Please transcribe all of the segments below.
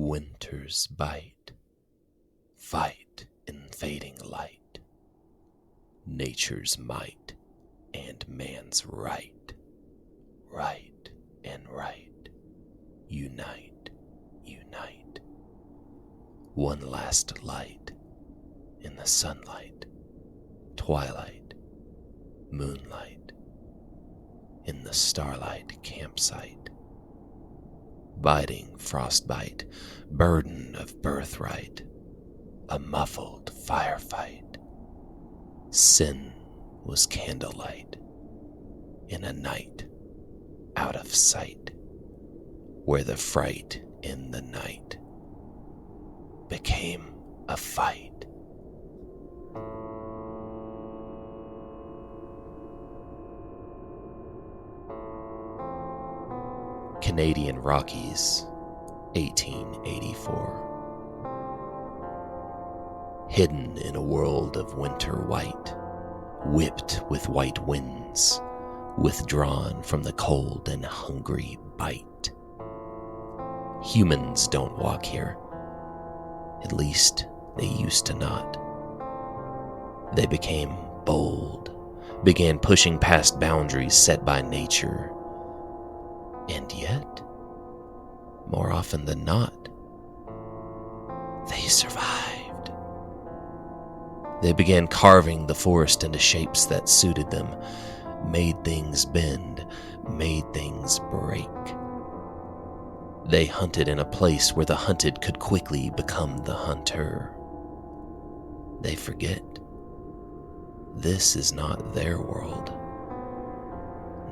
Winter's bite, fight in fading light, nature's might and man's right, right and right, unite, unite. One last light in the sunlight, twilight, moonlight, in the starlight campsite. Biting frostbite, burden of birthright, a muffled firefight. Sin was candlelight in a night out of sight, where the fright in the night became a fight. Canadian Rockies, 1884. Hidden in a world of winter white, whipped with white winds, withdrawn from the cold and hungry bite. Humans don't walk here. At least they used to not. They became bold, began pushing past boundaries set by nature. And yet, more often than not, they survived. They began carving the forest into shapes that suited them, made things bend, made things break. They hunted in a place where the hunted could quickly become the hunter. They forget this is not their world.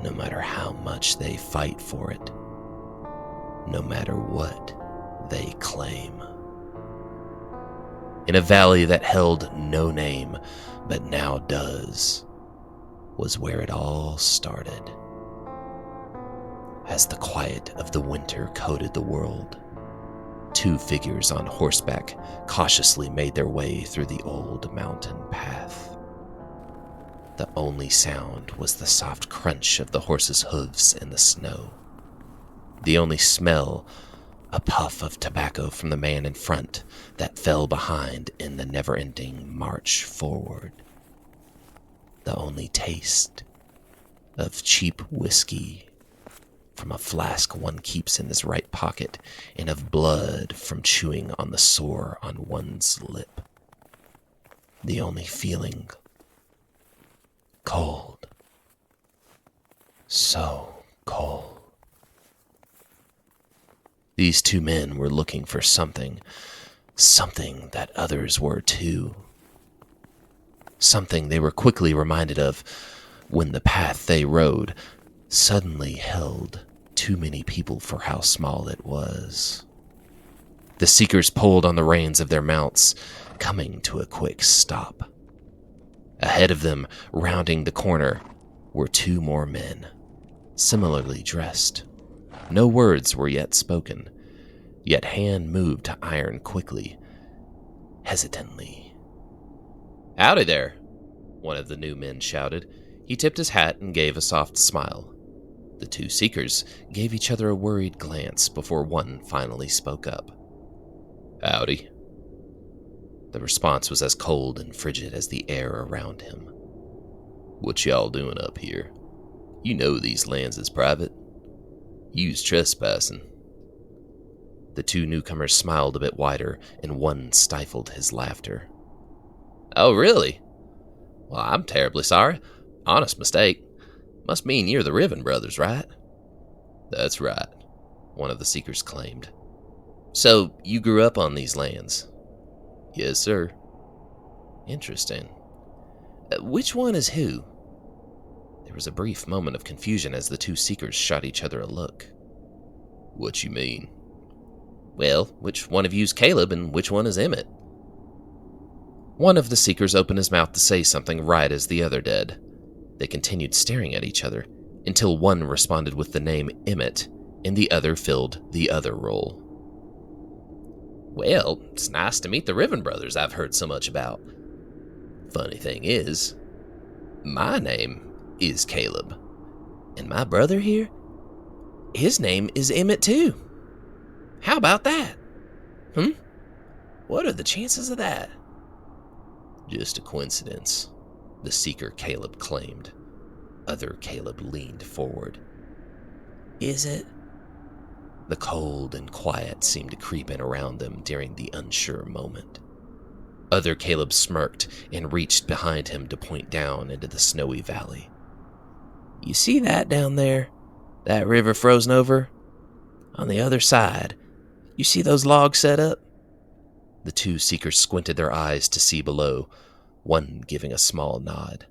No matter how much they fight for it, no matter what they claim. In a valley that held no name, but now does, was where it all started. As the quiet of the winter coated the world, two figures on horseback cautiously made their way through the old mountain path. The only sound was the soft crunch of the horse's hooves in the snow. The only smell, a puff of tobacco from the man in front that fell behind in the never-ending march forward. The only taste of cheap whiskey from a flask one keeps in his right pocket, and of blood from chewing on the sore on one's lip. The only feeling, cold. So cold. These two men were looking for something that others were too. Something they were quickly reminded of when the path they rode suddenly held too many people for how small it was. The seekers pulled on the reins of their mounts, coming to a quick stop. Ahead of them, rounding the corner, were two more men, similarly dressed. No words were yet spoken, yet hand moved to iron quickly, hesitantly. "Howdy there," one of the new men shouted. He tipped his hat and gave a soft smile. The two seekers gave each other a worried glance before one finally spoke up. "Howdy." The response was as cold and frigid as the air around him. "What y'all doing up here? You know these lands is private. You's trespassing." The two newcomers smiled a bit wider, and one stifled his laughter. "Oh, really? Well, I'm terribly sorry. Honest mistake. Must mean you're the Riven brothers, right?" "That's right," one of the seekers claimed. "So, you grew up on these lands?" "Yes, sir." "Interesting. Which one is who?" There was a brief moment of confusion as the two seekers shot each other a look. "What you mean?" "Well, which one of you's Caleb and which one is Emmett?" One of the seekers opened his mouth to say something right as the other did. They continued staring at each other until one responded with the name Emmett and the other filled the other role. "Well, it's nice to meet the Riven brothers I've heard so much about. Funny thing is, my name is Caleb, and my brother here, his name is Emmett too. How about that?" What are the chances of that? Just a coincidence, the seeker Caleb claimed. Other Caleb leaned forward. Is it? The cold and quiet seemed to creep in around them during the unsure moment. Other Caleb smirked and reached behind him to point down into the snowy valley. You see that down there? That river frozen over? On the other side, you see those logs set up? The two seekers squinted their eyes to see below, one giving a small nod.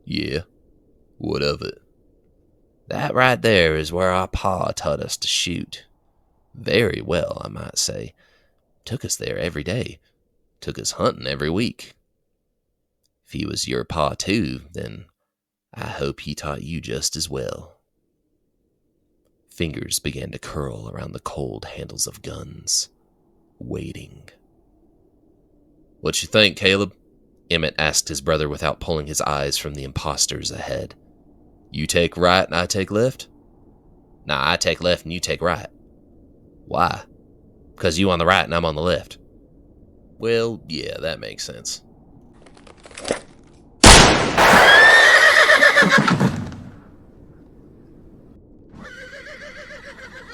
Yeah, what of it? That right there is where our pa taught us to shoot. Very well, I might say. Took us there every day. Took us hunting every week. If he was your pa too, then I hope he taught you just as well. Fingers began to curl around the cold handles of guns, waiting. What you think, Caleb? Emmett asked his brother without pulling his eyes from the imposters ahead. You take right and I take left? Nah, I take left and you take right. Why? Because you on the right and I'm on the left. Well, yeah, that makes sense.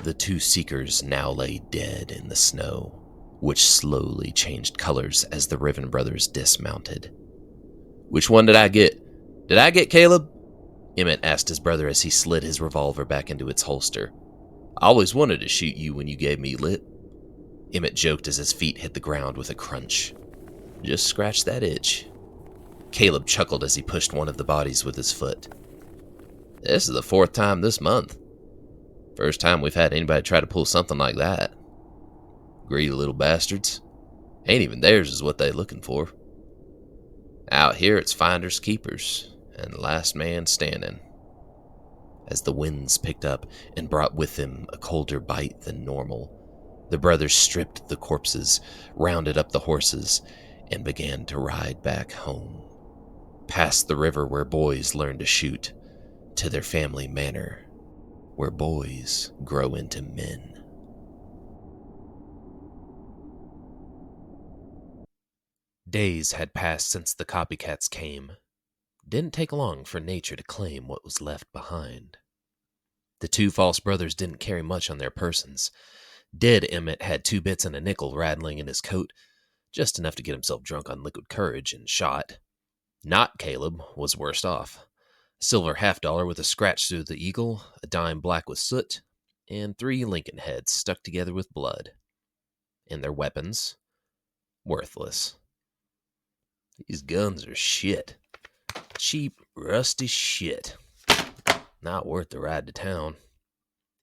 The two seekers now lay dead in the snow, which slowly changed colors as the Riven brothers dismounted. Which one did I get? Did I get Caleb? Emmett asked his brother as he slid his revolver back into its holster. I always wanted to shoot you when you gave me lip. Emmett joked as his feet hit the ground with a crunch. Just scratch that itch. Caleb chuckled as he pushed one of the bodies with his foot. This is the 4th time this month. First time we've had anybody try to pull something like that. Greedy little bastards. Ain't even theirs is what they looking for. Out here it's finders keepers, and last man standing. As the winds picked up and brought with them a colder bite than normal, the brothers stripped the corpses, rounded up the horses, and began to ride back home. Past the river where boys learn to shoot, to their family manor, where boys grow into men. Days had passed since the copycats came. Didn't take long for nature to claim what was left behind. The two false brothers didn't carry much on their persons. Dead Emmett had 2 bits and a nickel rattling in his coat, just enough to get himself drunk on liquid courage and shot. Not Caleb was worst off. A silver $50 with a scratch through the eagle, a dime black with soot, and 3 Lincoln heads stuck together with blood. And their weapons? Worthless. These guns are shit. Cheap, rusty shit. Not worth the ride to town,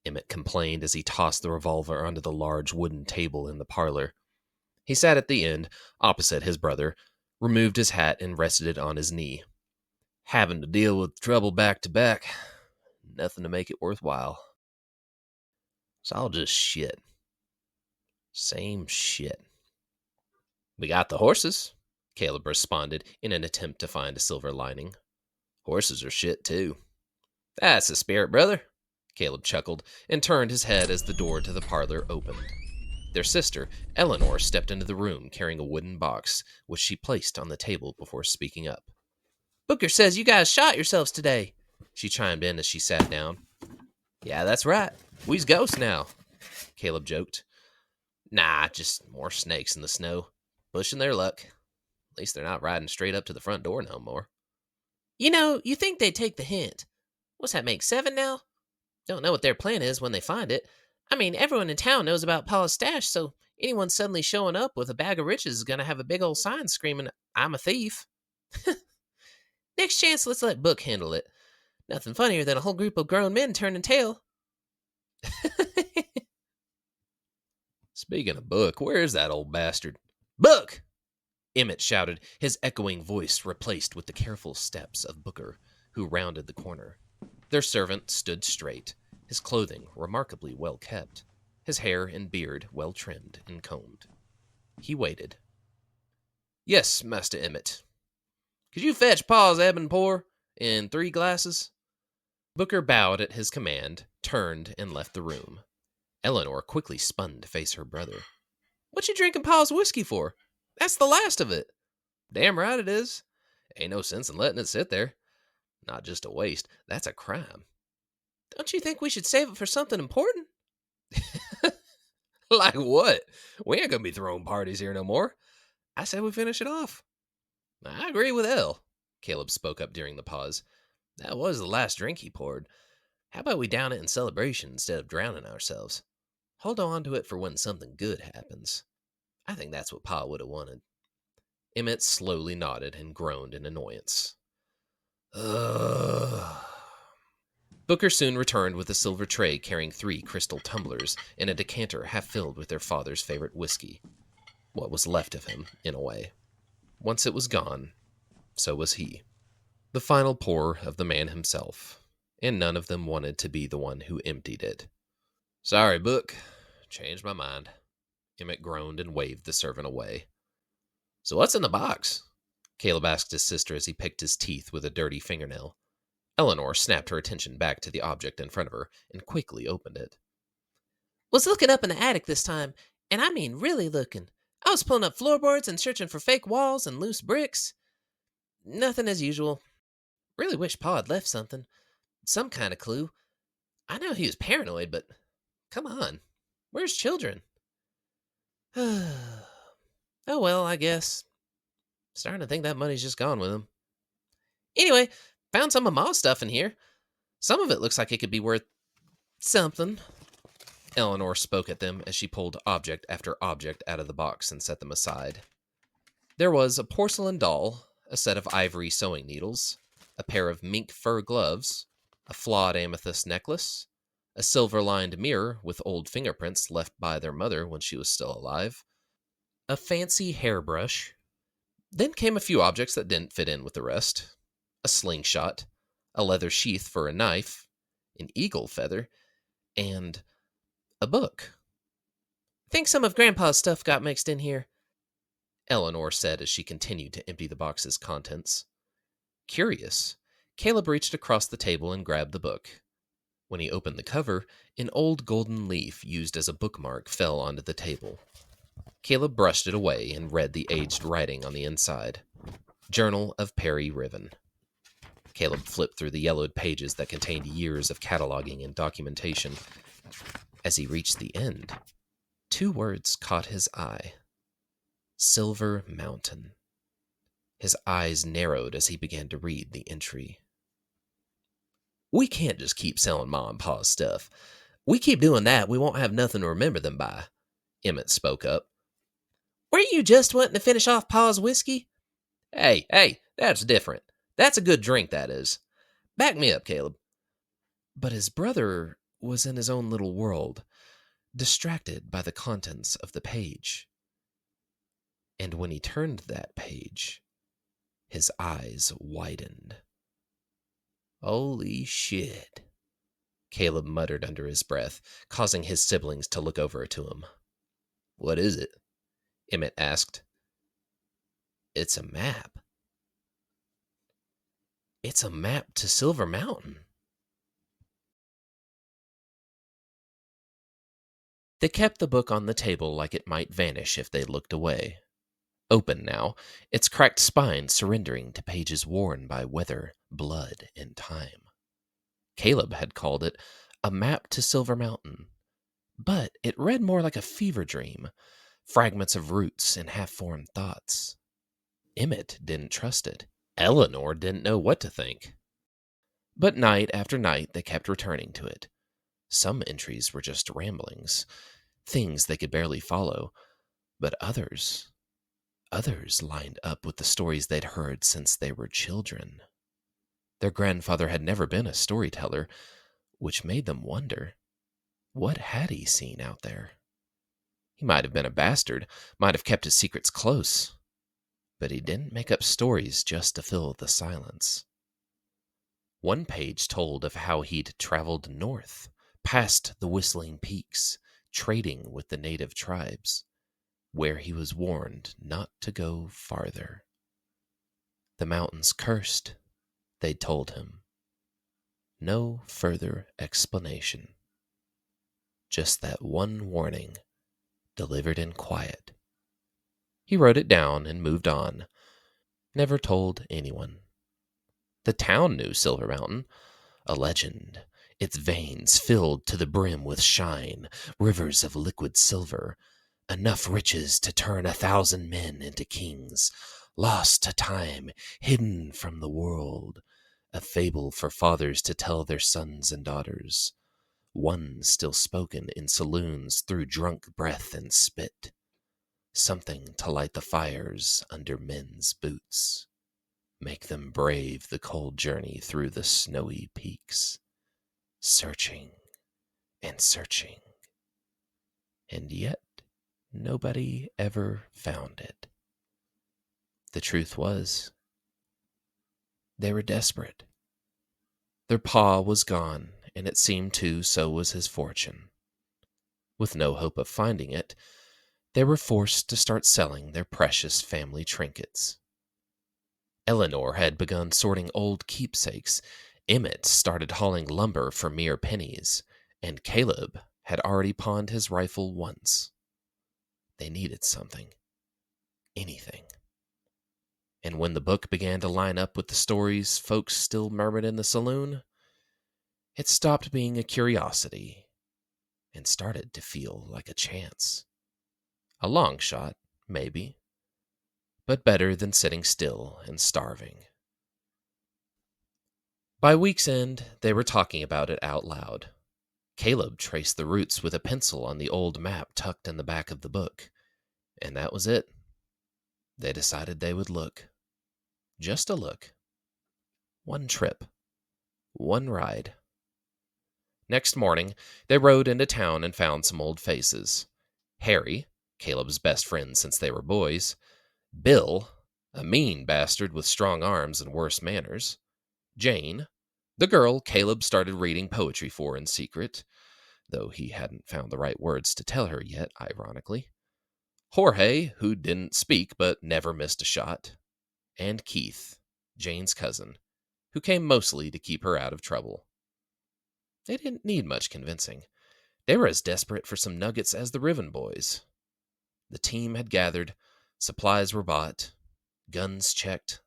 Emmett complained as he tossed the revolver onto the large wooden table in the parlor. He sat at the end, opposite his brother, removed his hat and rested it on his knee. Having to deal with trouble back to back. Nothing to make it worthwhile. It's all just shit. Same shit. We got the horses, Caleb responded in an attempt to find a silver lining. Horses are shit too. That's the spirit, brother, Caleb chuckled and turned his head as the door to the parlor opened. Their sister, Eleanor, stepped into the room carrying a wooden box, which she placed on the table before speaking up. Booker says you guys shot yourselves today, she chimed in as she sat down. Yeah, that's right. We's ghosts now, Caleb joked. Nah, just more snakes in the snow. Pushing their luck. At least they're not riding straight up to the front door no more. You know, you think they'd take the hint. What's that make, 7 now? Don't know what their plan is when they find it. I mean, everyone in town knows about Paul's stash, so anyone suddenly showing up with a bag of riches is going to have a big old sign screaming, I'm a thief. Next chance, let's let Book handle it. Nothing funnier than a whole group of grown men turning tail. Speaking of Book, where is that old bastard? Book! Emmett shouted, his echoing voice replaced with the careful steps of Booker, who rounded the corner. Their servant stood straight, his clothing remarkably well kept, his hair and beard well trimmed and combed. He waited. Yes, Master Emmett. Could you fetch Pa's ebb and pour in 3 glasses? Booker bowed at his command, turned, and left the room. Eleanor quickly spun to face her brother. What you drinking Pa's whiskey for? That's the last of it. Damn right it is. Ain't no sense in letting it sit there. Not just a waste, that's a crime. Don't you think we should save it for something important? Like what? We ain't gonna be throwing parties here no more. I say we finish it off. I agree with Elle, Caleb spoke up during the pause. That was the last drink he poured. How about we down it in celebration instead of drowning ourselves? Hold on to it for when something good happens. I think that's what Pa would have wanted. Emmett slowly nodded and groaned in annoyance. Ugh. Booker soon returned with a silver tray carrying 3 crystal tumblers and a decanter half filled with their father's favorite whiskey. What was left of him, in a way. Once it was gone, so was he. The final pour of the man himself, and none of them wanted to be the one who emptied it. Sorry, Book. Changed my mind. Emmett groaned and waved the servant away. So what's in the box? Caleb asked his sister as he picked his teeth with a dirty fingernail. Eleanor snapped her attention back to the object in front of her and quickly opened it. Was looking up in the attic this time, and I mean really looking. I was pulling up floorboards and searching for fake walls and loose bricks. Nothing as usual. Really wish Pa had left something. Some kind of clue. I know he was paranoid, but come on. Where's children? Oh well, I guess. Starting to think that money's just gone with him. Anyway, found some of Ma's stuff in here. Some of it looks like it could be worth something. Eleanor spoke at them as she pulled object after object out of the box and set them aside. There was a porcelain doll, a set of ivory sewing needles, a pair of mink fur gloves, a flawed amethyst necklace, a silver-lined mirror with old fingerprints left by their mother when she was still alive, a fancy hairbrush. Then came a few objects that didn't fit in with the rest. A slingshot, a leather sheath for a knife, an eagle feather, and a book. Think some of Grandpa's stuff got mixed in here, Eleanor said as she continued to empty the box's contents. Curious, Caleb reached across the table and grabbed the book. When he opened the cover, an old golden leaf used as a bookmark fell onto the table. Caleb brushed it away and read the aged writing on the inside. Journal of Perry Riven. Caleb flipped through the yellowed pages that contained years of cataloging and documentation. As he reached the end, 2 words caught his eye. Silver Mountain. His eyes narrowed as he began to read the entry. We can't just keep selling Ma and Pa's stuff. We keep doing that, we won't have nothing to remember them by, Emmett spoke up. Weren't you just wanting to finish off Pa's whiskey? Hey, that's different. That's a good drink, that is. Back me up, Caleb. But his brother was in his own little world, distracted by the contents of the page. And when he turned that page, his eyes widened. Holy shit, Caleb muttered under his breath, causing his siblings to look over to him. What is it? Emmett asked. It's a map. It's a map to Silver Mountain. They kept the book on the table like it might vanish if they looked away. Open now, its cracked spine surrendering to pages worn by weather, blood, and time. Caleb had called it a map to Silver Mountain, but it read more like a fever dream, fragments of roots and half-formed thoughts. Emmett didn't trust it. Eleanor didn't know what to think. But night after night they kept returning to it. Some entries were just ramblings, things they could barely follow, but others lined up with the stories they'd heard since they were children. Their grandfather had never been a storyteller, which made them wonder, what had he seen out there? He might have been a bastard, might have kept his secrets close, but he didn't make up stories just to fill the silence. One page told of how he'd traveled north, past the Whistling Peaks, trading with the native tribes, where he was warned not to go farther. The mountain's cursed, they'd told him. No further explanation. Just that one warning delivered in quiet. He wrote it down and moved on, never told anyone. The town knew Silver Mountain, a legend, its veins filled to the brim with shine, rivers of liquid silver, enough riches to turn 1,000 men into kings, lost to time, hidden from the world, a fable for fathers to tell their sons and daughters, one still spoken in saloons through drunk breath and spit, something to light the fires under men's boots, make them brave the cold journey through the snowy peaks, searching and searching, and yet nobody ever found it. The truth was, they were desperate. Their pa was gone, and it seemed too so was his fortune. With no hope of finding it, they were forced to start selling their precious family trinkets. Eleanor had begun sorting old keepsakes, Emmett started hauling lumber for mere pennies, and Caleb had already pawned his rifle once. They needed something. Anything. And when the book began to line up with the stories folks still murmured in the saloon, it stopped being a curiosity and started to feel like a chance. A long shot, maybe, but better than sitting still and starving. By week's end, they were talking about it out loud. Caleb traced the routes with a pencil on the old map tucked in the back of the book, and that was it. They decided they would look. Just a look. One trip. One ride. Next morning, they rode into town and found some old faces. Harry, Caleb's best friend since they were boys. Bill, a mean bastard with strong arms and worse manners. Jane, the girl Caleb started reading poetry for in secret, though he hadn't found the right words to tell her yet, ironically. Jorge, who didn't speak but never missed a shot. And Keith, Jane's cousin, who came mostly to keep her out of trouble. They didn't need much convincing. They were as desperate for some nuggets as the Riven boys. The team had gathered, supplies were bought, guns checked,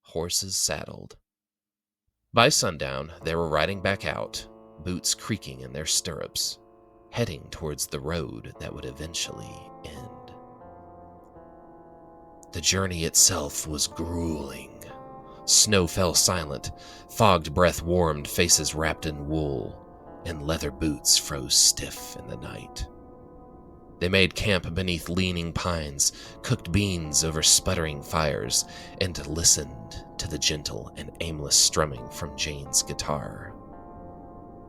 horses saddled. By sundown, they were riding back out, boots creaking in their stirrups, heading towards the road that would eventually end. The journey itself was grueling. Snow fell silent, fogged breath warmed faces wrapped in wool, and leather boots froze stiff in the night. They made camp beneath leaning pines, cooked beans over sputtering fires, and listened to the gentle and aimless strumming from Jane's guitar.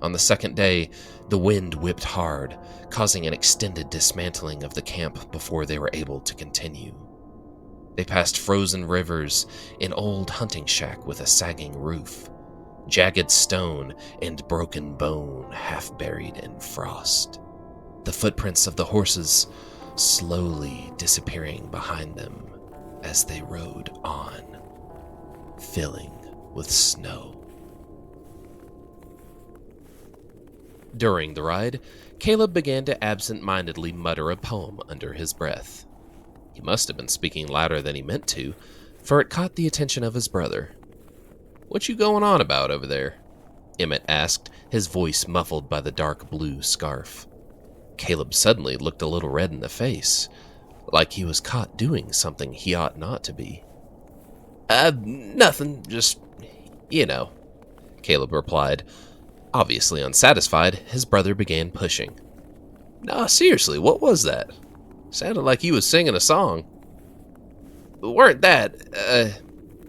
On the second day, the wind whipped hard, causing an extended dismantling of the camp before they were able to continue. They passed frozen rivers, an old hunting shack with a sagging roof, jagged stone and broken bone half buried in frost. The footprints of the horses slowly disappearing behind them as they rode on, filling with snow. During the ride, Caleb began to absent-mindedly mutter a poem under his breath. He must have been speaking louder than he meant to, for it caught the attention of his brother. "What you going on about over there?" Emmett asked, his voice muffled by the dark blue scarf. Caleb suddenly looked a little red in the face, like he was caught doing something he ought not to be. Nothing, just, Caleb replied. Obviously unsatisfied, his brother began pushing. "Nah, seriously, what was that? Sounded like he was singing a song." "Weren't that,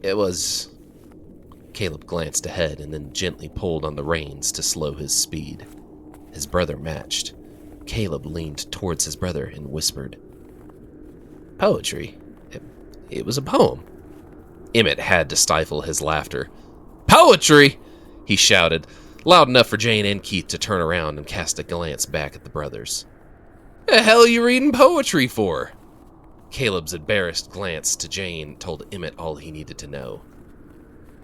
it was..." Caleb glanced ahead and then gently pulled on the reins to slow his speed. His brother matched. Caleb leaned towards his brother and whispered, "Poetry. It was a poem." Emmett had to stifle his laughter. "Poetry!" he shouted, loud enough for Jane and Keith to turn around and cast a glance back at the brothers. "The hell are you reading poetry for?" Caleb's embarrassed glance to Jane told Emmett all he needed to know.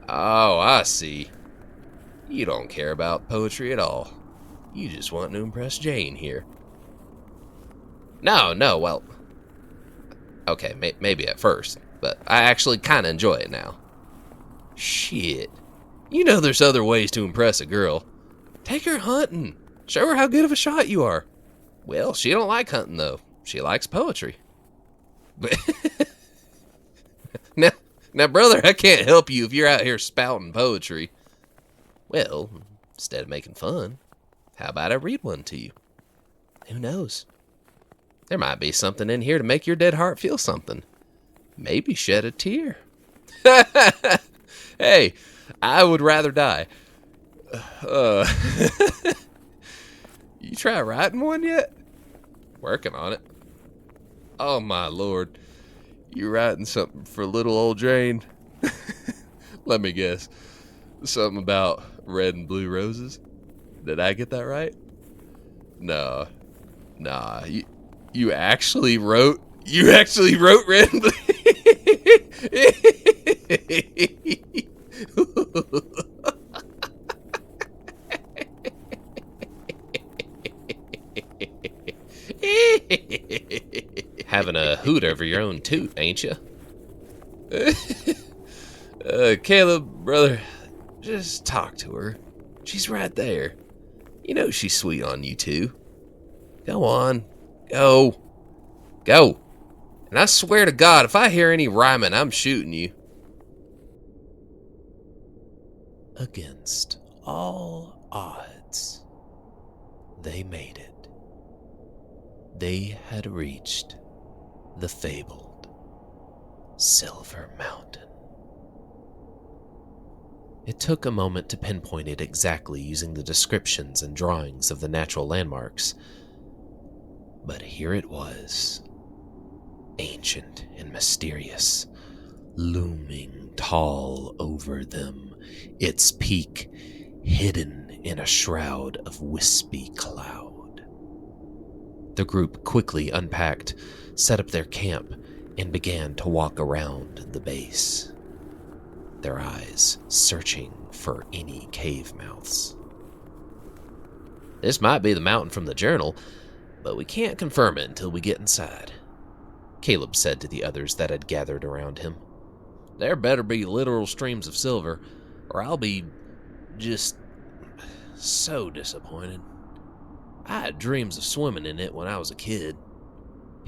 "Oh, I see. You don't care about poetry at all. You just want to impress Jane here." No, well, okay, maybe at first, but I actually kind of enjoy it now. Shit. You know there's other ways to impress a girl. Take her hunting. Show her how good of a shot you are. Well, she don't like hunting, though. She likes poetry. now, brother, I can't help you if you're out here spouting poetry. Well, instead of making fun, how about I read one to you? Who knows? There might be something in here to make your dead heart feel something. Maybe shed a tear. Hey, I would rather die. You try writing one yet? Working on it. Oh, my Lord. You writing something for little old Jane? Let me guess. Something about red and blue roses? Did I get that right? Nah. You actually wrote red and blue? Having a hoot over your own toot, ain't you? Caleb, brother, just talk to her. She's right there. You know she's sweet on you, too. Go on. Go. And I swear to God, if I hear any rhyming, I'm shooting you. Against all odds, they made it. They had reached the fabled Silver Mountain. It took a moment to pinpoint it exactly using the descriptions and drawings of the natural landmarks. But here it was, ancient and mysterious, looming tall over them, its peak hidden in a shroud of wispy cloud. The group quickly unpacked, set up their camp, and began to walk around the base, their eyes searching for any cave mouths. This might be the mountain from the journal, but we can't confirm it until we get inside, Caleb said to the others that had gathered around him. There better be literal streams of silver, or I'll be just so disappointed. I had dreams of swimming in it when I was a kid,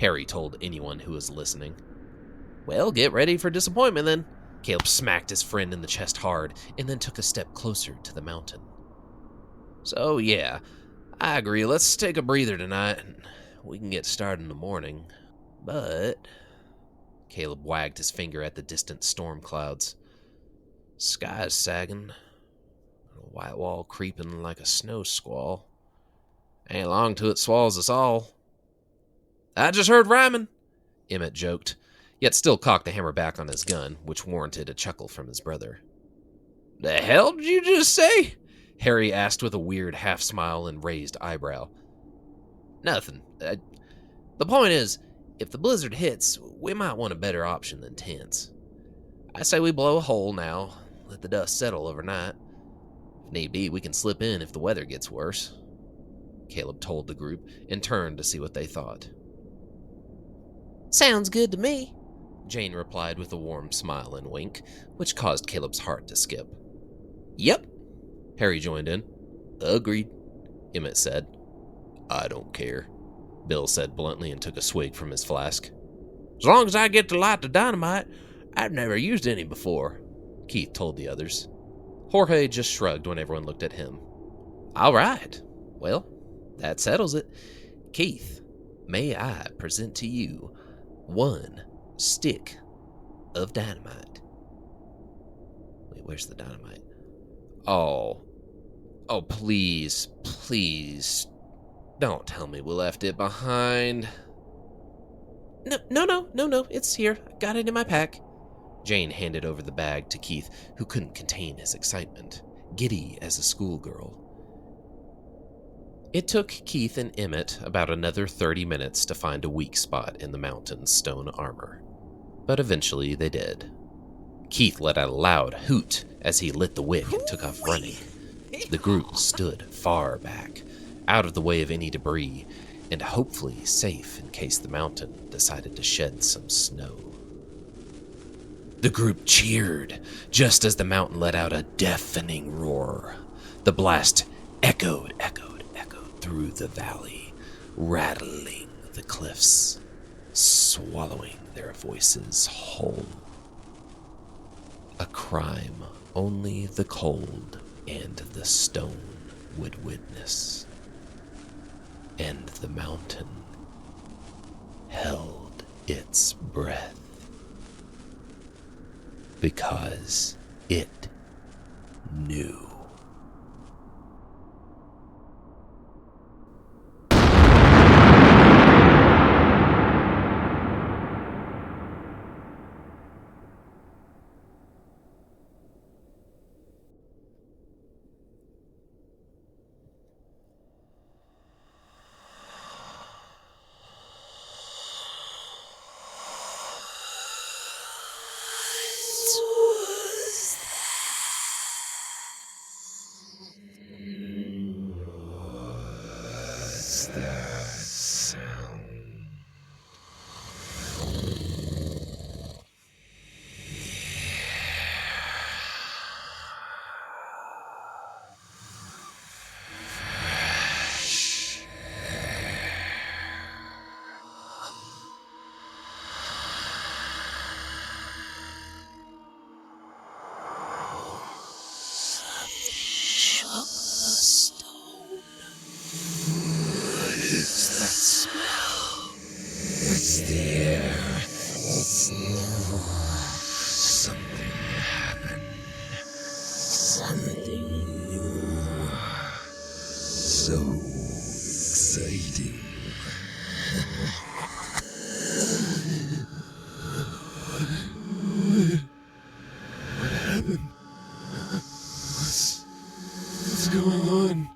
Harry told anyone who was listening. Well, get ready for disappointment then. Caleb smacked his friend in the chest hard and then took a step closer to the mountain. So yeah, I agree, let's take a breather tonight and we can get started in the morning. But Caleb wagged his finger at the distant storm clouds. Sky's sagging, a white wall creeping like a snow squall. Ain't long till it swallows us all. I just heard rhyming, Emmett joked, yet still cocked the hammer back on his gun, which warranted a chuckle from his brother. The hell did you just say? Harry asked with a weird half-smile and raised eyebrow. Nothing. The point is, if the blizzard hits, we might want a better option than tents. I say we blow a hole now, let the dust settle overnight. If need be, we can slip in if the weather gets worse, Caleb told the group and turned to see what they thought. Sounds good to me, Jane replied with a warm smile and wink, which caused Caleb's heart to skip. Yep, Harry joined in. Agreed, Emmett said. I don't care, Bill said bluntly and took a swig from his flask. As long as I get to light the dynamite, I've never used any before, Keith told the others. Jorge just shrugged when everyone looked at him. All right, well, that settles it. Keith, may I present to you 1 stick of dynamite. Wait, where's the dynamite? Oh, please, don't tell me we left it behind. No, it's here. I got it in my pack. Jane handed over the bag to Keith, who couldn't contain his excitement, giddy as a schoolgirl. It took Keith and Emmett about another 30 minutes to find a weak spot in the mountain's stone armor, but eventually they did. Keith let out a loud hoot as he lit the wick and took off running. The group stood far back, out of the way of any debris, and hopefully safe in case the mountain decided to shed some snow. The group cheered just as the mountain let out a deafening roar. The blast echoed through the valley, rattling the cliffs, swallowing their voices whole. A crime only the cold and the stone would witness. And the mountain held its breath because it knew. What's going on?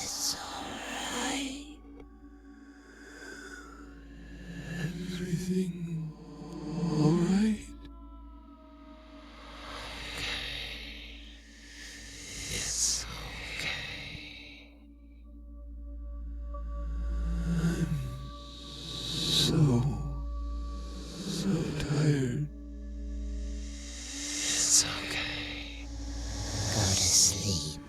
It's alright. Everything alright? It's okay. So tired. It's okay. Go to sleep.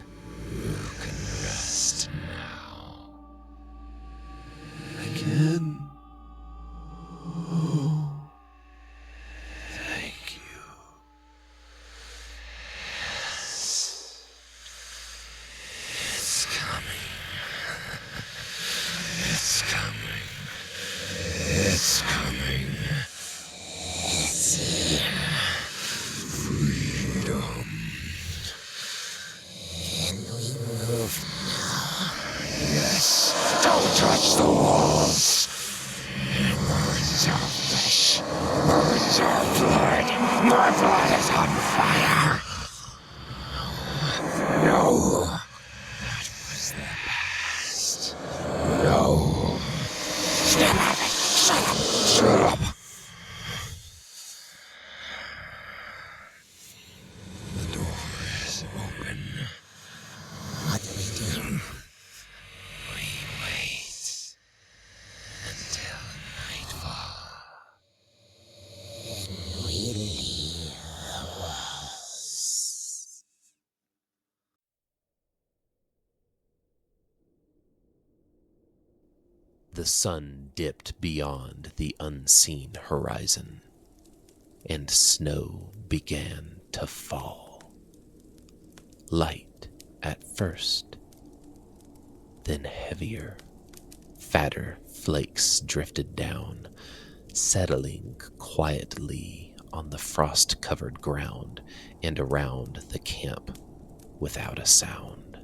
You can rest now. I can. Oh, Thank you. Yes. It's coming. It's coming. It's coming. It's here. Freedom. Can we move now? Yes. Don't touch the walls. It burns our flesh. Burns our blood. My blood is on fire. No. That was the past. No. Step out of it. Shut up. Shut up. The door is open. What do we do? We wait until nightfall. Then we leave the walls. The sun dipped beyond the unseen horizon, and snow began to fall. Light at first, then heavier, fatter flakes drifted down, settling quietly on the frost-covered ground and around the camp without a sound.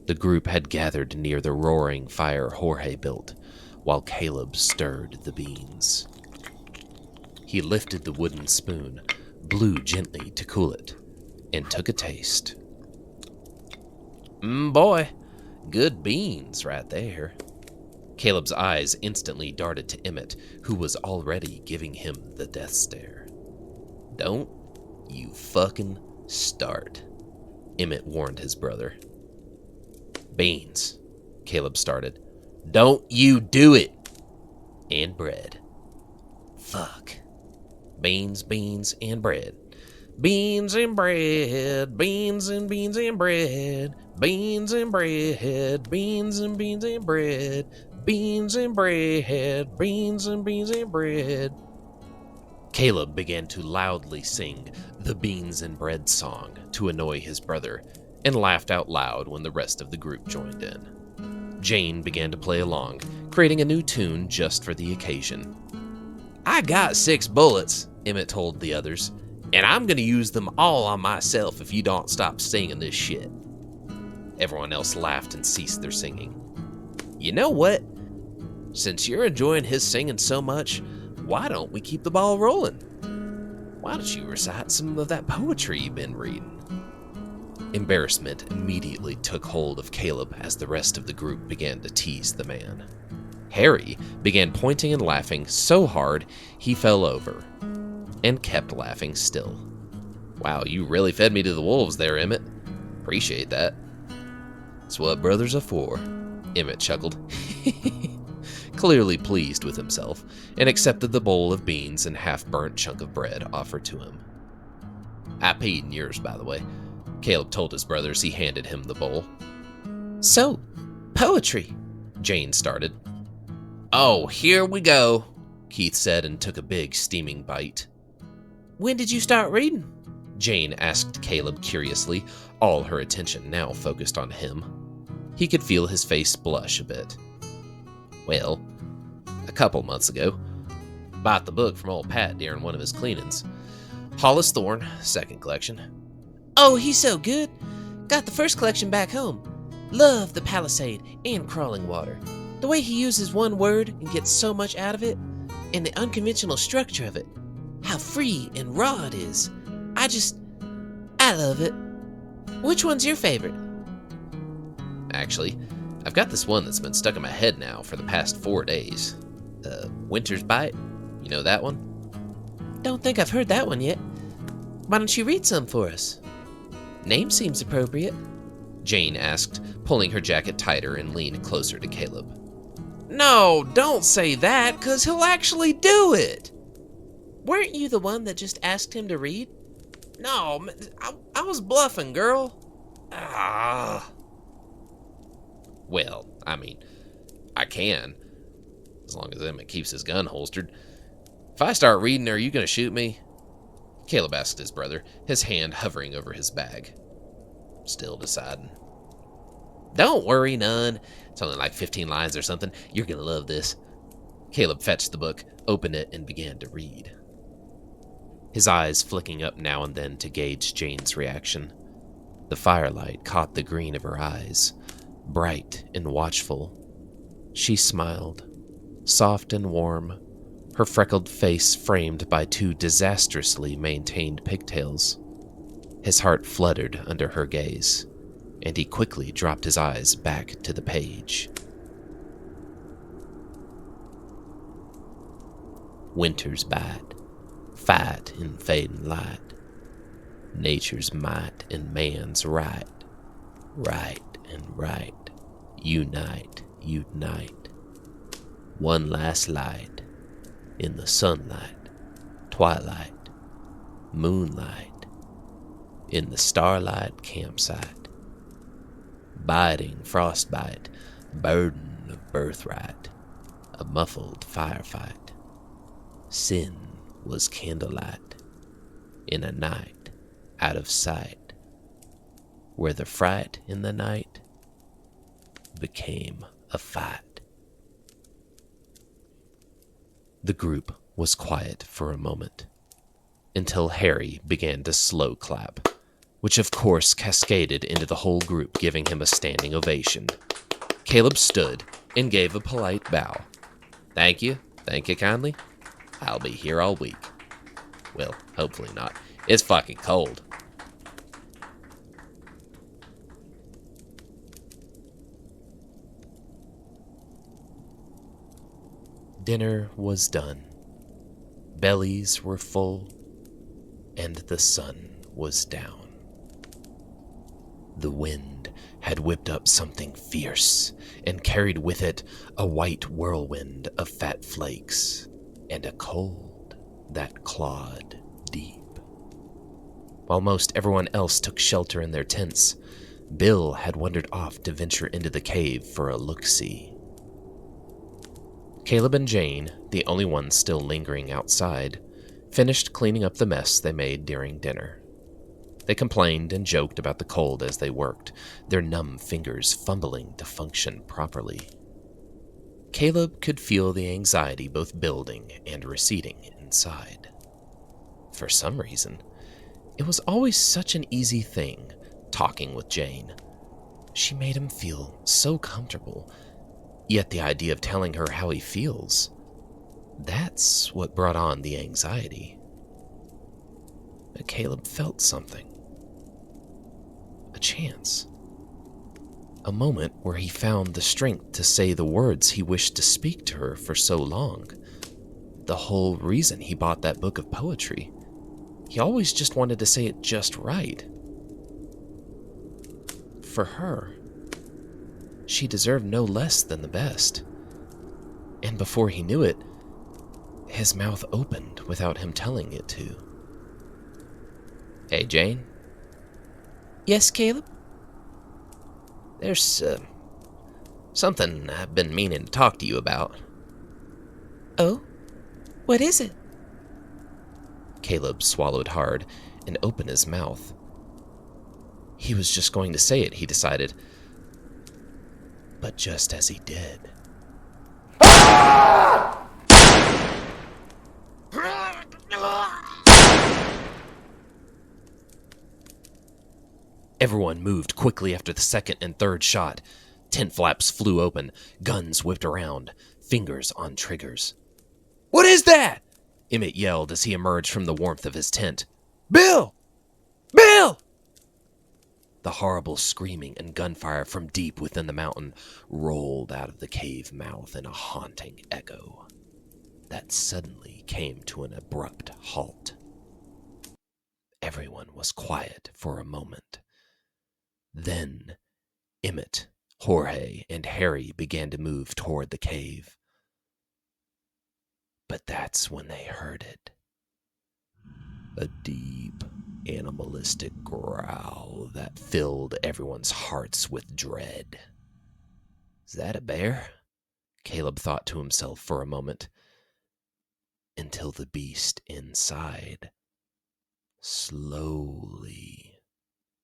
The group had gathered near the roaring fire Jorge built, while Caleb stirred the beans. He lifted the wooden spoon, blew gently to cool it, and took a taste. Boy, good beans right there. Caleb's eyes instantly darted to Emmett, who was already giving him the death stare. Don't you fucking start, Emmett warned his brother. Beans, Caleb started. Don't you do it! And bread. Fuck. Beans, beans, and bread. Beans and bread, beans and beans and bread, beans and bread, beans and beans and bread, beans and bread, beans and beans and bread. Caleb began to loudly sing the beans and bread song to annoy his brother, and laughed out loud when the rest of the group joined in. Jane began to play along, creating a new tune just for the occasion. I got 6 bullets, Emmett told the others, and I'm gonna use them all on myself if you don't stop singing this shit. Everyone else laughed and ceased their singing. You know what? Since you're enjoying his singing so much, why don't we keep the ball rolling? Why don't you recite some of that poetry you've been reading? Embarrassment immediately took hold of Caleb as the rest of the group began to tease the man. Harry began pointing and laughing so hard he fell over, and kept laughing still. Wow, you really fed me to the wolves there, Emmett. Appreciate that. That's what brothers are for, Emmett chuckled, clearly pleased with himself, and accepted the bowl of beans and half-burnt chunk of bread offered to him. I peed in yours, by the way, Caleb told his brother as he handed him the bowl. So, poetry, Jane started. Oh, here we go, Keith said and took a big, steaming bite. When did you start reading? Jane asked Caleb curiously, all her attention now focused on him. He could feel his face blush a bit. Well, a couple months ago. Bought the book from old Pat during one of his cleanings. Hollis Thorne, second collection. Oh, he's so good. Got the first collection back home. Love the Palisade and Crawling Water. The way he uses one word and gets so much out of it, and the unconventional structure of it. How free and raw it is. I love it. Which one's your favorite? Actually, I've got this one that's been stuck in my head now for the past 4 days. Winter's Bite. You know that one? Don't think I've heard that one yet. Why don't you read some for us? Name seems appropriate, Jane asked, pulling her jacket tighter and leaned closer to Caleb. No, don't say that, 'cause he'll actually do it. Weren't you the one that just asked him to read? No, I was bluffing, girl. Well, I mean, I can, as long as Emmett keeps his gun holstered. If I start reading, are you going to shoot me? Caleb asked his brother, his hand hovering over his bag. Still deciding. Don't worry none. It's only like 15 lines or something. You're going to love this. Caleb fetched the book, opened it, and began to read. His eyes flicking up now and then to gauge Jane's reaction. The firelight caught the green of her eyes, bright and watchful. She smiled, soft and warm, her freckled face framed by 2 disastrously maintained pigtails. His heart fluttered under her gaze, and he quickly dropped his eyes back to the page. Winter's Bite, fight in fading light. Nature's might and man's right. Right and right, unite, unite. One last light, in the sunlight, twilight, moonlight, in the starlight campsite. Biting frostbite, burden of birthright, a muffled firefight. Sin was candlelight, in a night out of sight, where the fright in the night became a fight. The group was quiet for a moment, until Harry began to slow clap, which of course cascaded into the whole group giving him a standing ovation. Caleb stood and gave a polite bow. Thank you kindly. I'll be here all week. Well, hopefully not. It's fucking cold. Dinner was done. Bellies were full. and the sun was down. The wind had whipped up something fierce and carried with it a white whirlwind of fat flakes and a cold that clawed deep. While most everyone else took shelter in their tents, Bill had wandered off to venture into the cave for a look-see. Caleb and Jane, the only ones still lingering outside, finished cleaning up the mess they made during dinner. They complained and joked about the cold as they worked, their numb fingers fumbling to function properly. Caleb could feel the anxiety both building and receding inside. For some reason, it was always such an easy thing, talking with Jane. She made him feel so comfortable, yet the idea of telling her how he feels, that's what brought on the anxiety. But Caleb felt something. A chance. A moment where he found the strength to say the words he wished to speak to her for so long. The whole reason he bought that book of poetry. He always just wanted to say it just right. For her, she deserved no less than the best. And before he knew it, his mouth opened without him telling it to. Hey, Jane? Yes, Caleb? There's, something I've been meaning to talk to you about. Oh? What is it? Caleb swallowed hard and opened his mouth. He was just going to say it, he decided. But just as he did... Everyone moved quickly after the second and third shot. Tent flaps flew open, guns whipped around, fingers on triggers. What is that? Emmett yelled as he emerged from the warmth of his tent. Bill! Bill! The horrible screaming and gunfire from deep within the mountain rolled out of the cave mouth in a haunting echo that suddenly came to an abrupt halt. Everyone was quiet for a moment. Then Emmett, Jorge, and Harry began to move toward the cave. But that's when they heard it. A deep, animalistic growl that filled everyone's hearts with dread. Is that a bear? Caleb thought to himself for a moment, until the beast inside slowly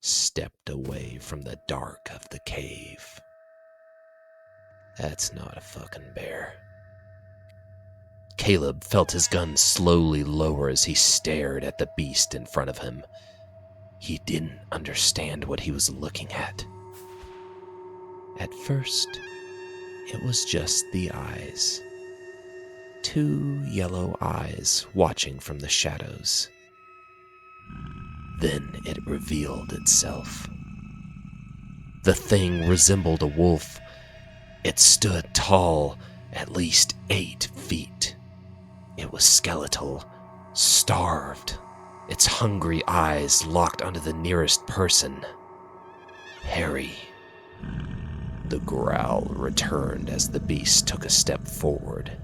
stepped away from the dark of the cave. That's not a fucking bear. Caleb felt his gun slowly lower as he stared at the beast in front of him. He didn't understand what he was looking at. At first, it was just the eyes. 2 yellow eyes watching from the shadows. Then it revealed itself. The thing resembled a wolf. It stood tall, at least 8 feet. It was skeletal, starved, its hungry eyes locked onto the nearest person. Harry. The growl returned as the beast took a step forward.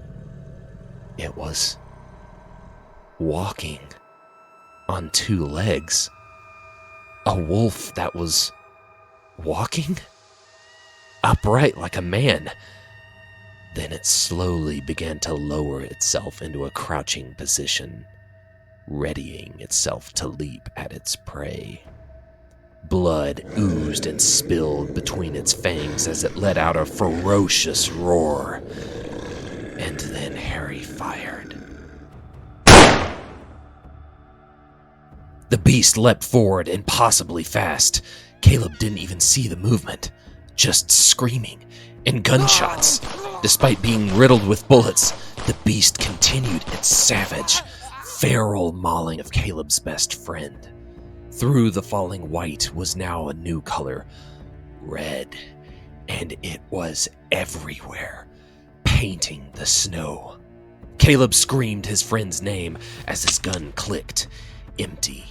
It was walking on 2 legs. A wolf that was walking upright like a man. Then it slowly began to lower itself into a crouching position, readying itself to leap at its prey. Blood oozed and spilled between its fangs as it let out a ferocious roar. And then Harry fired. The beast leapt forward impossibly fast. Caleb didn't even see the movement, just screaming and gunshots. Despite being riddled with bullets, the beast continued its savage, feral mauling of Caleb's best friend. Through the falling white was now a new color, red, and it was everywhere, painting the snow. Caleb screamed his friend's name as his gun clicked. empty.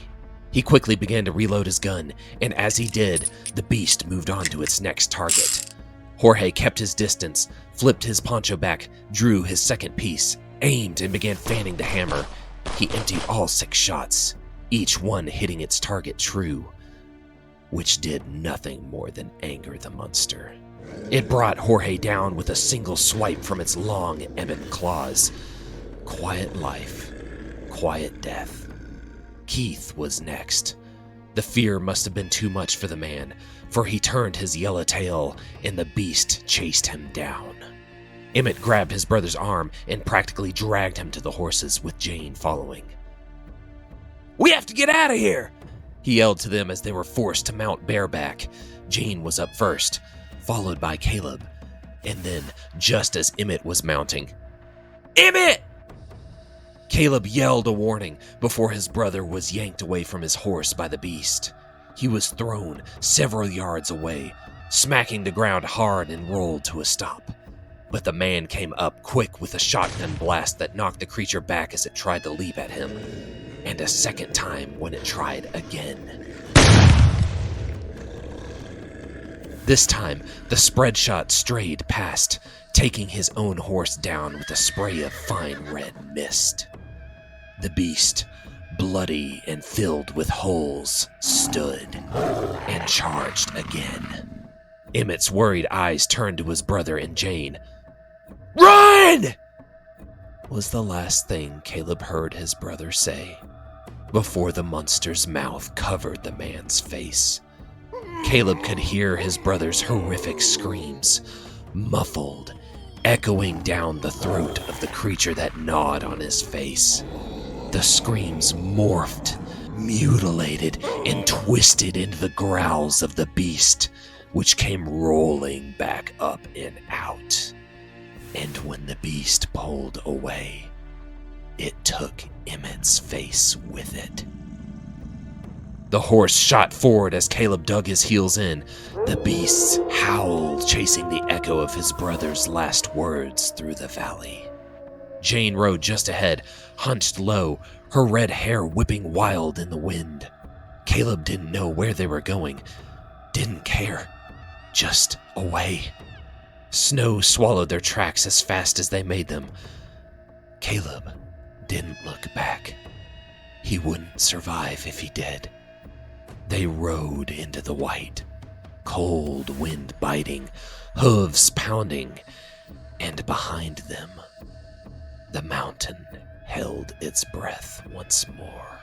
He quickly began to reload his gun, and as he did, the beast moved on to its next target. Jorge kept his distance, flipped his poncho back, drew his second piece, aimed, and began fanning the hammer. He emptied all 6 shots, each one hitting its target true, which did nothing more than anger the monster. It brought Jorge down with a single swipe from its long, ebon claws. Quiet life, quiet death. Keith was next. The fear must have been too much for the man, for he turned his yellow tail and the beast chased him down. Emmett grabbed his brother's arm and practically dragged him to the horses, with Jane following. "We have to get out of here!" he yelled to them as they were forced to mount bareback. Jane was up first, followed by Caleb, and then, just as Emmett was mounting, "Emmett!" Caleb yelled a warning before his brother was yanked away from his horse by the beast. He was thrown several yards away, smacking the ground hard and rolled to a stop. But the man came up quick with a shotgun blast that knocked the creature back as it tried to leap at him, and a second time when it tried again. This time, the spread shot strayed past, taking his own horse down with a spray of fine red mist. The beast, bloody and filled with holes, stood and charged again. Emmett's worried eyes turned to his brother and Jane. "Run!" was the last thing Caleb heard his brother say before the monster's mouth covered the man's face. Caleb could hear his brother's horrific screams, muffled, echoing down the throat of the creature that gnawed on his face. The screams morphed, mutilated, and twisted into the growls of the beast, which came rolling back up and out. And when the beast pulled away, it took Emmett's face with it. The horse shot forward as Caleb dug his heels in. The beast's howl chasing the echo of his brother's last words through the valley. Jane rode just ahead, hunched low, her red hair whipping wild in the wind. Caleb didn't know where they were going, didn't care, just away. Snow swallowed their tracks as fast as they made them. Caleb didn't look back. He wouldn't survive if he did. They rode into the white, cold wind biting, hooves pounding, and behind them, the mountain held its breath once more.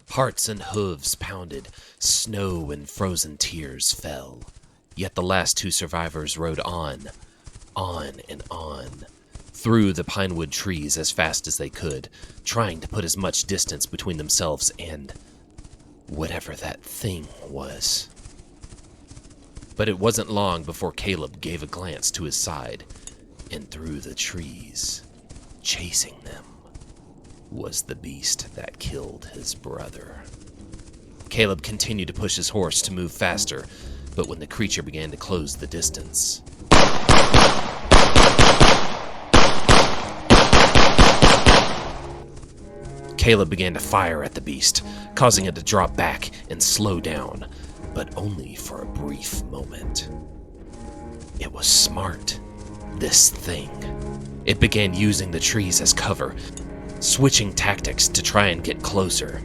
Hearts and hooves pounded, snow and frozen tears fell. Yet the last 2 survivors rode on and on, through the pinewood trees as fast as they could, trying to put as much distance between themselves and whatever that thing was. But it wasn't long before Caleb gave a glance to his side, and through the trees, chasing them, was the beast that killed his brother. Caleb continued to push his horse to move faster, but when the creature began to close the distance, Caleb began to fire at the beast, causing it to drop back and slow down, but only for a brief moment. It was smart, this thing. It began using the trees as cover, switching tactics to try and get closer.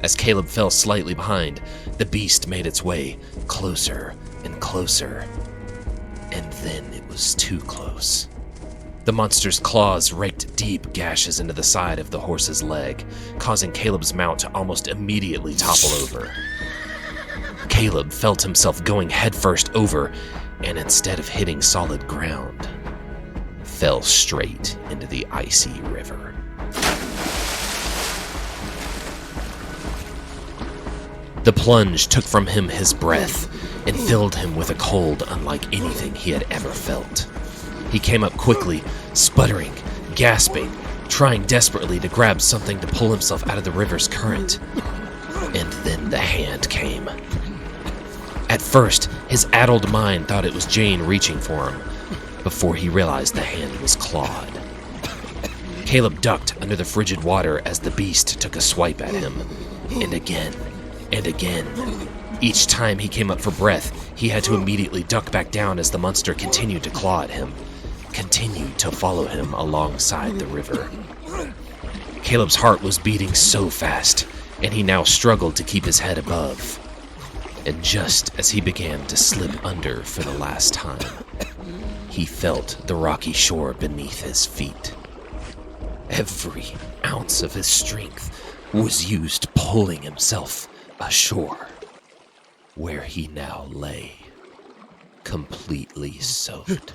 As Caleb fell slightly behind, the beast made its way closer and closer, and then it was too close. The monster's claws raked deep gashes into the side of the horse's leg, causing Caleb's mount to almost immediately topple over. Caleb felt himself going headfirst over, and instead of hitting solid ground, fell straight into the icy river. The plunge took from him his breath and filled him with a cold unlike anything he had ever felt. He came up quickly, sputtering, gasping, trying desperately to grab something to pull himself out of the river's current. And then the hand came. At first, his addled mind thought it was Jane reaching for him, before he realized the hand was clawed. Caleb ducked under the frigid water as the beast took a swipe at him, and again, and again. Each time he came up for breath, he had to immediately duck back down as the monster continued to claw at him, continued to follow him alongside the river. Caleb's heart was beating so fast, and he now struggled to keep his head above. And just as he began to slip under for the last time, he felt the rocky shore beneath his feet. Every ounce of his strength was used pulling himself ashore, where he now lay, completely soaked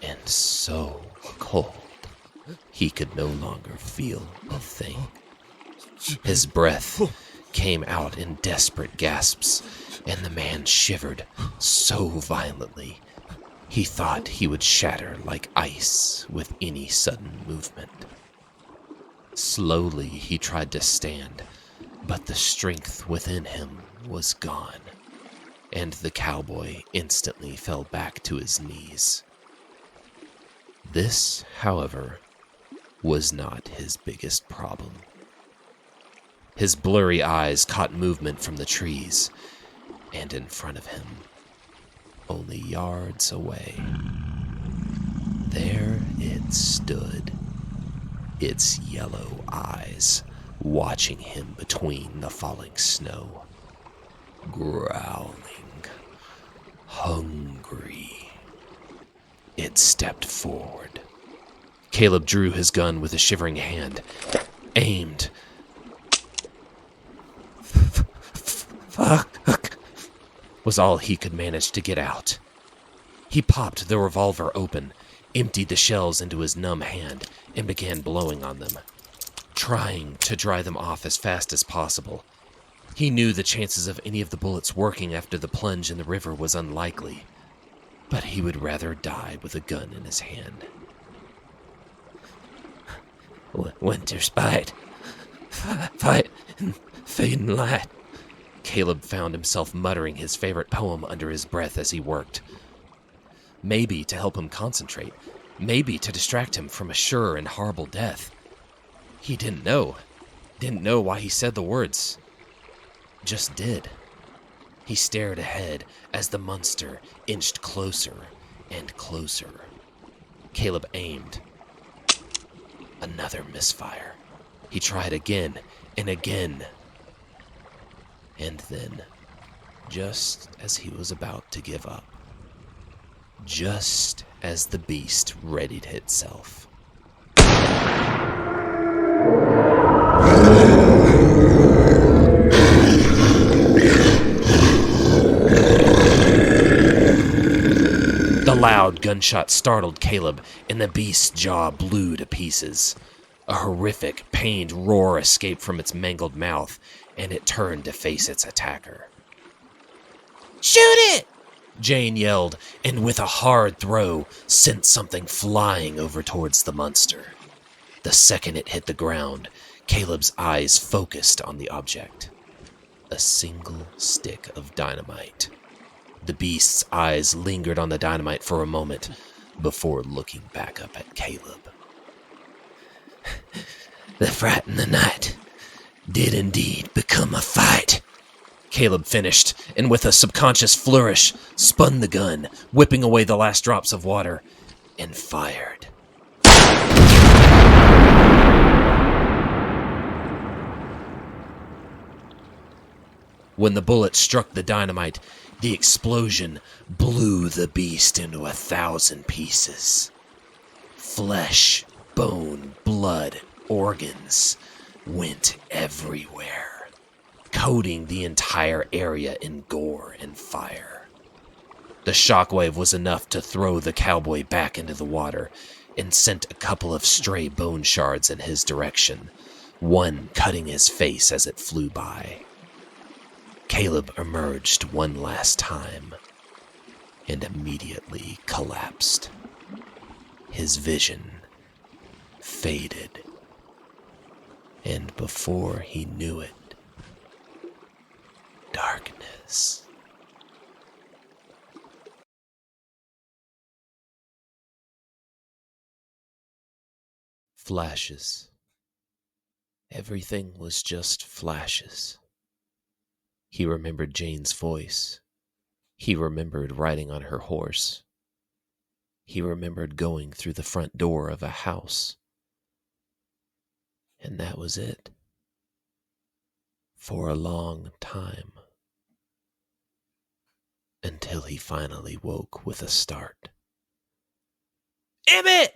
and so cold he could no longer feel a thing. His breath came out in desperate gasps, and the man shivered so violently he thought he would shatter like ice with any sudden movement. Slowly he tried to stand, but the strength within him was gone, and the cowboy instantly fell back to his knees. This, however, was not his biggest problem. His blurry eyes caught movement from the trees, and in front of him, only yards away, there it stood, its yellow eyes watching him between the falling snow, growling, hungry. It stepped forward. Caleb drew his gun with a shivering hand, aimed. Fuck, was all he could manage to get out. He popped the revolver open, emptied the shells into his numb hand, and began blowing on them, trying to dry them off as fast as possible. He knew the chances of any of the bullets working after the plunge in the river was unlikely, but he would rather die with a gun in his hand. Winter's Bite. Fight and fade and light. Caleb found himself muttering his favorite poem under his breath as he worked. Maybe to help him concentrate. Maybe to distract him from a sure and horrible death. He didn't know. Didn't know why he said the words. Just did. He stared ahead as the monster inched closer and closer. Caleb aimed. Another misfire. He tried again and again. And then, just as he was about to give up, just as the beast readied itself, the loud gunshot startled Caleb, and the beast's jaw blew to pieces. A horrific, pained roar escaped from its mangled mouth, and it turned to face its attacker. "Shoot it!" Jane yelled, and with a hard throw, sent something flying over towards the monster. The second it hit the ground, Caleb's eyes focused on the object. A single stick of dynamite. The beast's eyes lingered on the dynamite for a moment before looking back up at Caleb. "The fright in the night did indeed become a fight," Caleb finished, and with a subconscious flourish, spun the gun, whipping away the last drops of water, and fired. When the bullet struck the dynamite, the explosion blew the beast into 1,000 pieces. Flesh, bone, blood, organs went everywhere, coating the entire area in gore and fire. The shockwave was enough to throw the cowboy back into the water and sent a couple of stray bone shards in his direction, one cutting his face as it flew by. Caleb emerged one last time and immediately collapsed. His vision faded, and before he knew it, darkness. Flashes. Everything was just flashes. He remembered Jane's voice. He remembered riding on her horse. He remembered going through the front door of a house. And that was it. For a long time. Until he finally woke with a start. Emmett!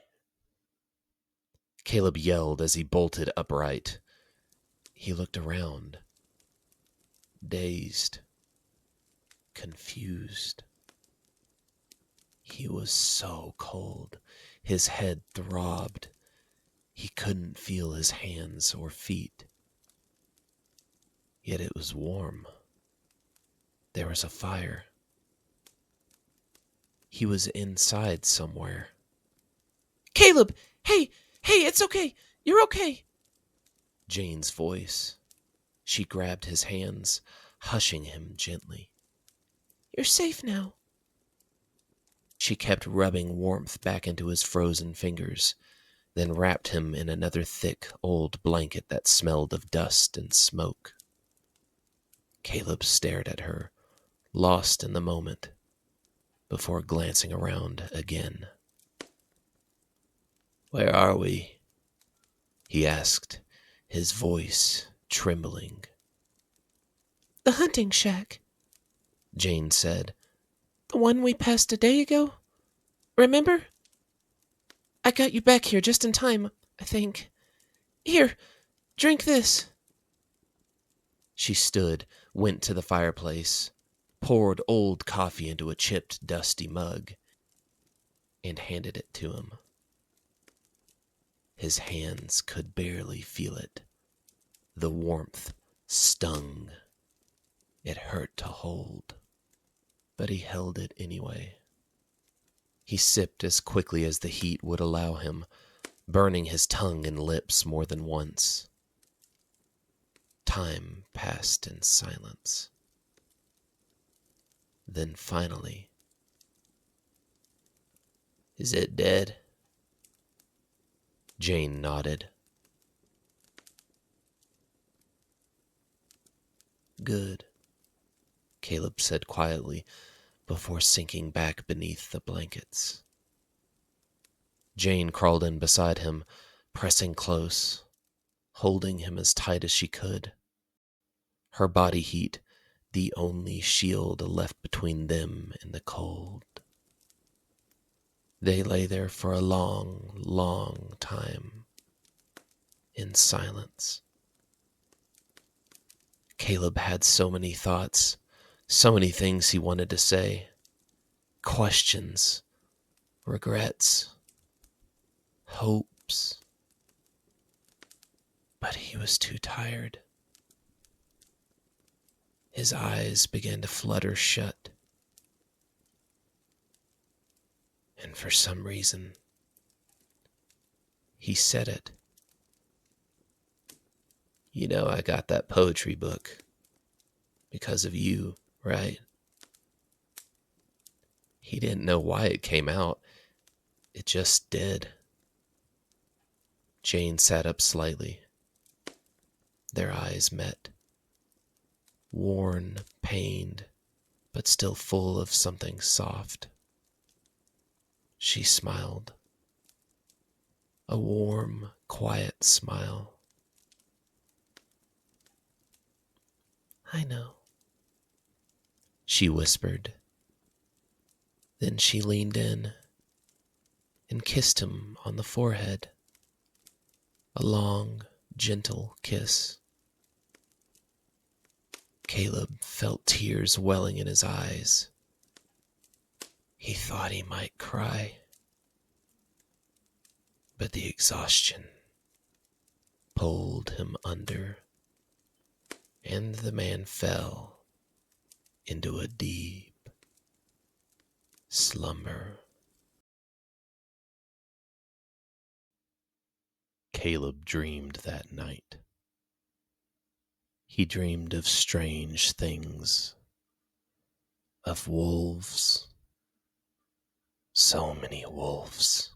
Caleb yelled as he bolted upright. He looked around. Dazed. Confused. He was so cold. His head throbbed. He couldn't feel his hands or feet. Yet it was warm. There was a fire. He was inside somewhere. Caleb! Hey, it's okay. You're okay. Jane's voice. She grabbed his hands, hushing him gently. You're safe now. She kept rubbing warmth back into his frozen fingers, then wrapped him in another thick, old blanket that smelled of dust and smoke. Caleb stared at her, lost in the moment, before glancing around again. Where are we? He asked, his voice trembling. The hunting shack, Jane said. The one we passed a day ago? Remember? I got you back here just in time, I think. Here, drink this. She stood, went to the fireplace, poured old coffee into a chipped, dusty mug, and handed it to him. His hands could barely feel it. The warmth stung. It hurt to hold, but he held it anyway. He sipped as quickly as the heat would allow him, burning his tongue and lips more than once. Time passed in silence. Then finally, Is it dead? Jane nodded. Good, Caleb said quietly before sinking back beneath the blankets. Jane crawled in beside him, pressing close, holding him as tight as she could. Her body heat, the only shield left between them and the cold. They lay there for a long, long time, in silence. Caleb had so many thoughts, so many things he wanted to say. Questions, regrets, hopes. But he was too tired. His eyes began to flutter shut. And for some reason, he said it. You know, I got that poetry book because of you, right? He didn't know why it came out. It just did. Jane sat up slightly. Their eyes met. Worn, pained, but still full of something soft. She smiled. A warm, quiet smile. I know, she whispered. Then she leaned in and kissed him on the forehead. A long, gentle kiss. Caleb felt tears welling in his eyes. He thought he might cry, but the exhaustion pulled him under, and the man fell into a deep slumber. Caleb dreamed that night. He dreamed of strange things, of wolves, so many wolves.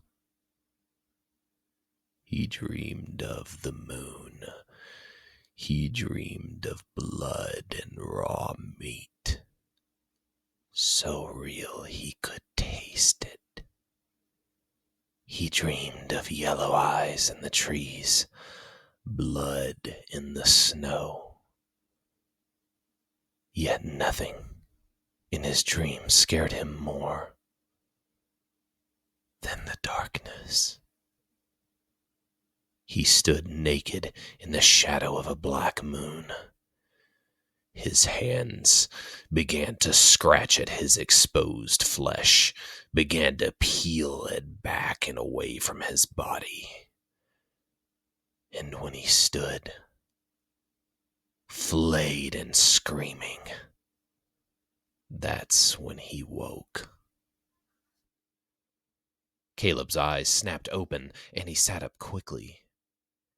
He dreamed of the moon. He dreamed of blood and raw meat, so real he could taste it. He dreamed of yellow eyes in the trees, blood in the snow. Yet nothing in his dream scared him more than the darkness. He stood naked in the shadow of a black moon. His hands began to scratch at his exposed flesh, began to peel it back and away from his body. And when he stood, flayed and screaming, that's when he woke. Caleb's eyes snapped open, and he sat up quickly.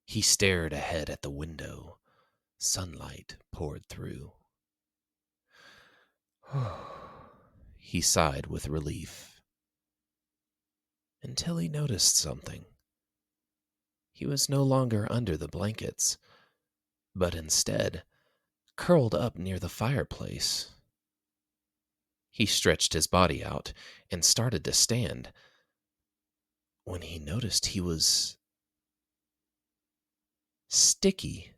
He stared ahead at the window. Sunlight poured through. He sighed with relief. Until he noticed something. He was no longer under the blankets, but instead curled up near the fireplace. He stretched his body out and started to stand when he noticed he was sticky.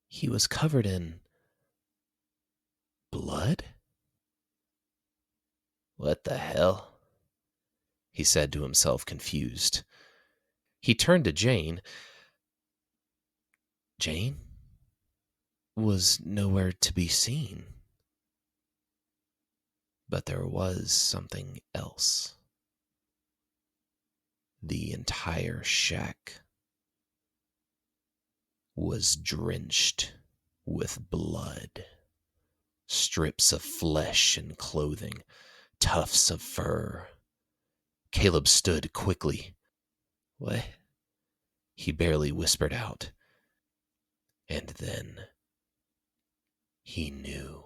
He was covered in blood? What the hell? He said to himself, confused. He turned to Jane. Jane was nowhere to be seen. But there was something else. The entire shack was drenched with blood. Strips of flesh and clothing, tufts of fur. Caleb stood quickly. What? He barely whispered out. And then he knew.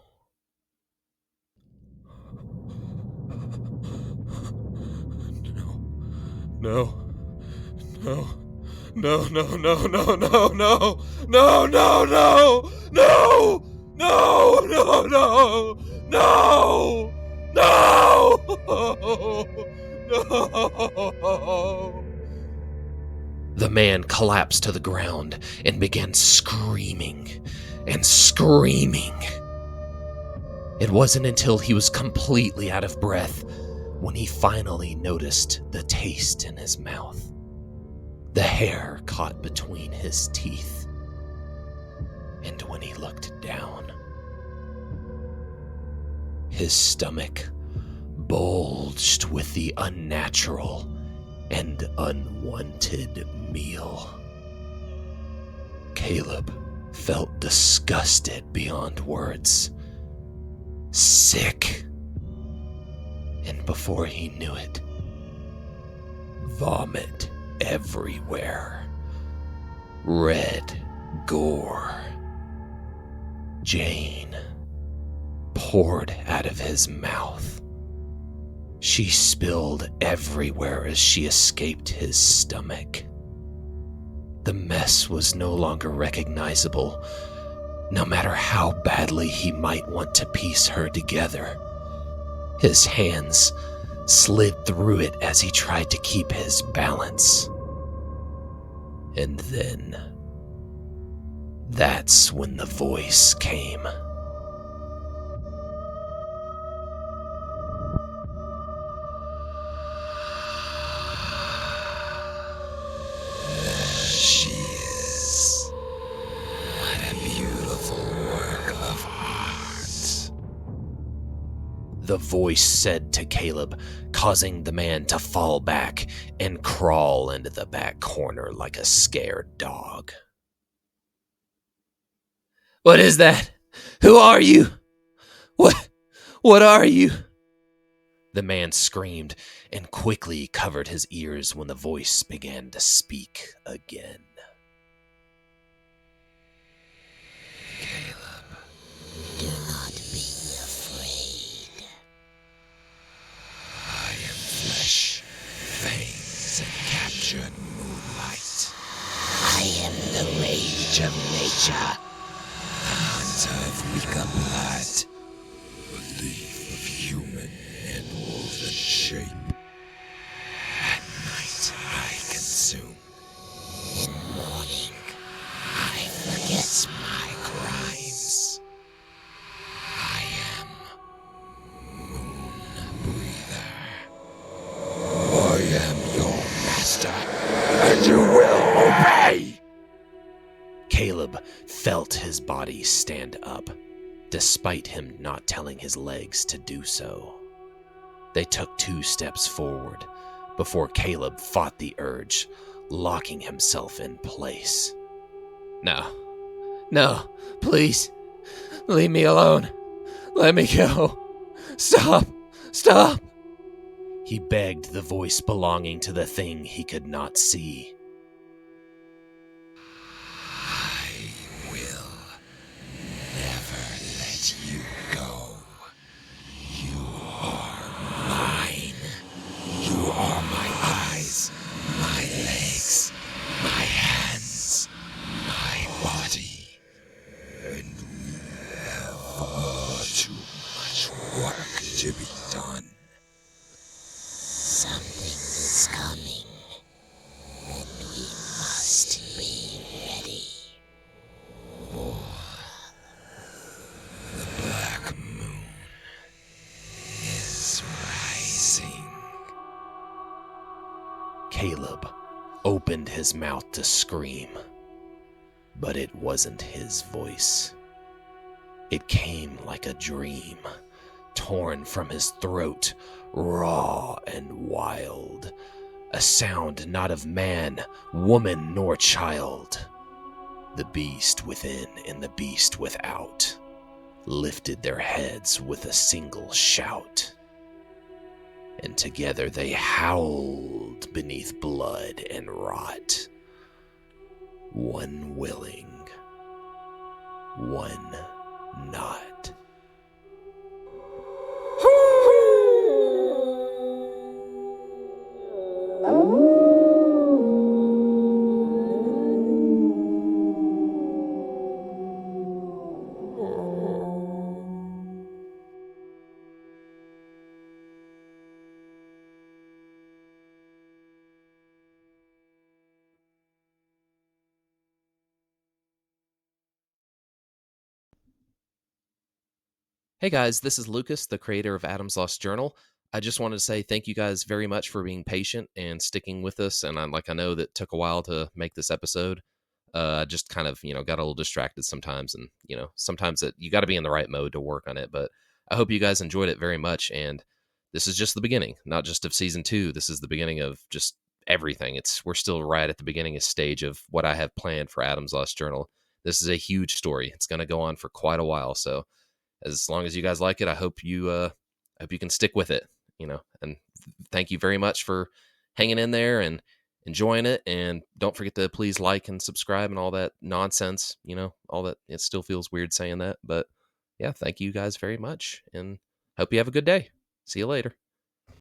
No. No. No, no, no, no, no, no. No, no, no. No. No, no, no. No. No. No. The man collapsed to the ground and began screaming and screaming. It wasn't until he was completely out of breath when he finally noticed the taste in his mouth. The hair caught between his teeth. And when he looked down, his stomach bulged with the unnatural and unwanted meal. Caleb felt disgusted beyond words, sick, and before he knew it, vomit everywhere, red gore. Jane poured out of his mouth. She spilled everywhere as she escaped his stomach. The mess was no longer recognizable, no matter how badly he might want to piece her together. His hands slid through it as he tried to keep his balance. And then, that's when the voice came. She is. What a beautiful work of art. The voice said to Caleb, causing the man to fall back and crawl into the back corner like a scared dog. What is that? Who are you? What are you? The man screamed and quickly covered his ears when the voice began to speak again. Caleb, do not be afraid. I am flesh, veins, and captured moonlight. I am the rage of nature, the hunter of weaker blood, a leaf of human and wolven shape. At night I consume. In morning I forget my crimes. I am Moon Breather. I am your master, and you will obey! Caleb felt his body stand up, despite him not telling his legs to do so. They took 2 steps forward before Caleb fought the urge, locking himself in place. No, please. Leave me alone. Let me go. Stop. He begged the voice belonging to the thing he could not see. I will never let you go. You are mine. You are my eyes, my legs, my hands, my body. And we have far too much work to be done. Something is coming, and we must be ready. For the black moon is rising. Caleb opened his mouth to scream, but it wasn't his voice. It came like a dream, torn from his throat, raw and wild. A sound not of man, woman, nor child. The beast within and the beast without lifted their heads with a single shout. And together they howled beneath blood and rot. One willing, one not. Hey guys, this is Lucas, the creator of Adam's Lost Journal. I just wanted to say thank you guys very much for being patient and sticking with us. And I know that took a while to make this episode. I just kind of, got a little distracted sometimes. And, sometimes you got to be in the right mode to work on it. But I hope you guys enjoyed it very much. And this is just the beginning, not just of season 2. This is the beginning of just everything. We're still right at the beginning stage of what I have planned for Adam's Lost Journal. This is a huge story. It's going to go on for quite a while. So as long as you guys like it, I hope you can stick with it, and thank you very much for hanging in there and enjoying it. And don't forget to please like and subscribe and all that nonsense, all that. It still feels weird saying that, but yeah, thank you guys very much and hope you have a good day. See you later.